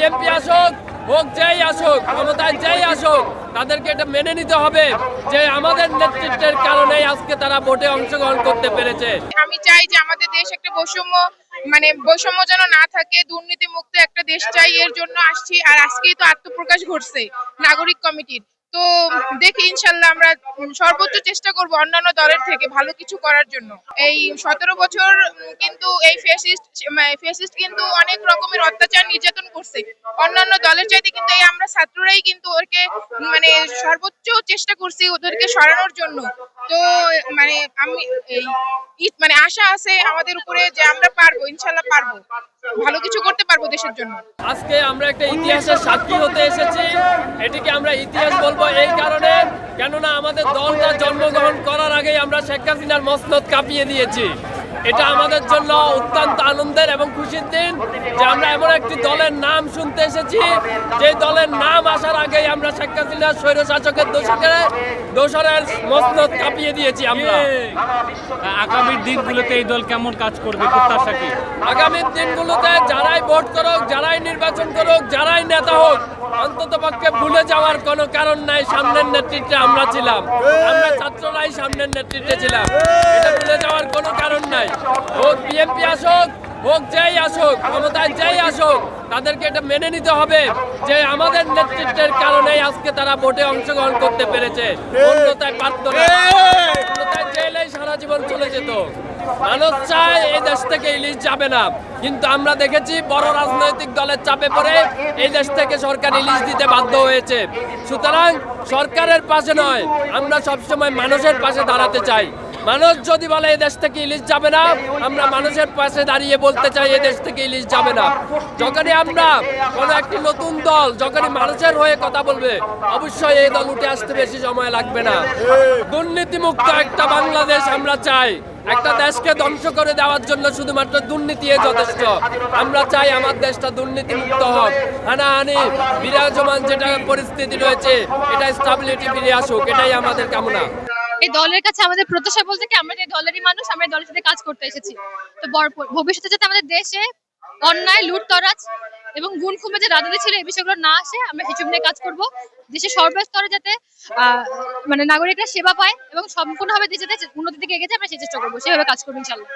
BNP আসুক, হোক যেই আসুক, ক্ষমতায় যেই আসুক, তাদেরকে এটা মেনে নিতে হবে যে আমাদের নেতৃত্বের কারণেই আজকে তারা ভোটে অংশগ্রহণ করতে পেরেছে। আমি চাই যে আমাদের দেশ একটা বৈষম্য যেন না থাকে, দুর্নীতি মুক্ত একটা দেশ চাই। এর জন্য আসছি। আর আজকেই তো আত্মপ্রকাশ ঘটছে নাগরিক কমিটির। তো দেখি ইনশাল্লাহ আমরা সর্বোচ্চ চেষ্টা করব অন্যান্য দলের থেকে ভালো কিছু করার জন্য। এই 17 বছর কিন্তু এই ফ্যাসিস্ট কিন্তু অনেক রকমের অত্যাচার নির্যাতন করছে অন্যান্য দলের চাইতে, কিন্তু এই আমরা ছাত্ররাই কিন্তু ওকে সর্বোচ্চ চেষ্টা করছি ওদেরকে সরানোর জন্য। তো আমি আশা আছে আমাদের উপরে যে আমরা পারবো, ইনশাল্লাহ পারবো, ভালো কিছু করতে পারবো দেশের জন্য। আজকে আমরা একটা ইতিহাসের সাক্ষী হতে এসেছি। এটিকে আমরা ইতিহাস বলবো এই কারণে, কেননা আমাদের দলটা জন্মগ্রহণ করার আগেই আমরা শেখ হাসিনার মসনদ কাঁপিয়ে দিয়েছি। এটা আমাদের জন্য অত্যন্ত আনন্দের এবং খুশির দিন যে আমরা এমন একটি দলের নাম শুনতে এসেছি যে দলের নাম আসার আগেই আমরা শেখ হাসিনার স্বৈরশাসকের দোসরের মসনদ কাঁপিয়ে দিয়েছি। আমরা আগামী দিনগুলোতে এই দল কেমন কাজ করবে, প্রত্যাশা কি? আগামী দিনগুলোতে যারাই ভোট করুক, যারাই নির্বাচন করুক, যারাই নেতা হোক, অন্তত পক্ষে ভুলে যাওয়ার কোনো কারণ নাই সামনের নেতৃত্বে আমরা ছিলাম, আমরা ছাত্ররাই সামনের নেতৃত্বে ছিলাম। এটা ভুলে যাওয়ার কোনো কারণ নাই। হোক বিএনপি আসুক, হোক যেই আসুক, ক্ষমতায় যেই আসুক, তাদেরকে এটা মেনে নিতে হবে যে আমাদের নেতৃত্বের কারণেই আজকে তারা ভোটে অংশগ্রহণ করতে পেরেছে। অন্যথায় পারত না, অন্যথায় জেলেই সারা জীবন চলে যেত। মানুষ চায় এই দেশ থেকে ইলিশ যাবে না, কিন্তু আমরা দেখেছি বড় রাজনৈতিক দলের চাপে পড়ে এই দেশ থেকে সরকার ইলিশ দিতে বাধ্য হয়েছে। সুতরাং সরকারের পাশে নয়, আমরা সবসময় মানুষের পাশে দাঁড়াতে চাই। মানুষ যদি বলে এই দেশ থেকে ইলিশ যাবে না, আমরা মানুষের পাশে দাঁড়িয়ে বলতে চাই এই দেশ থেকে ইলিশ যাবে না। যখনই আমরা কোনো একটি নতুন দল যখনই মানুষের হয়ে কথা বলবে, অবশ্যই এই দল উঠে আসতে বেশি সময় লাগবে না। দুর্নীতিমুক্ত একটা বাংলাদেশ আমরা চাই। একটা দেশকে ধ্বংস করে দেওয়ার জন্য শুধুমাত্র দুর্নীতি যথেষ্ট। আমরা চাই আমার দেশটা দুর্নীতিমুক্ত হোক, হানাহানি বিরাজমান যেটা পরিস্থিতি রয়েছে এটা স্টেবিলিটি ফিরে আসুক, এটাই আমাদের কামনা। এই দলের কাছে আমাদের প্রত্যাশা বলতে কি, আমরা যে দলেরই মানুষ, আমরা এই দলের সাথে কাজ করতে এসেছি। তো ভবিষ্যতে যাতে আমাদের দেশে অন্যায়, লুটতরাজ এবং গুম খুমে যে রাজনীতি ছিল এই বিষয়গুলো না আসে, আমরা হিসেব নিয়ে কাজ করব। দেশের সর্বস্তরে যাতে নাগরিকরা সেবা পায় এবং সম্পূর্ণভাবে দেশে উন্নতির দিকে এগিয়ে যায়, আমরা সেই চেষ্টা করবো, সেভাবে কাজ করবো ইনশাল্লাহ।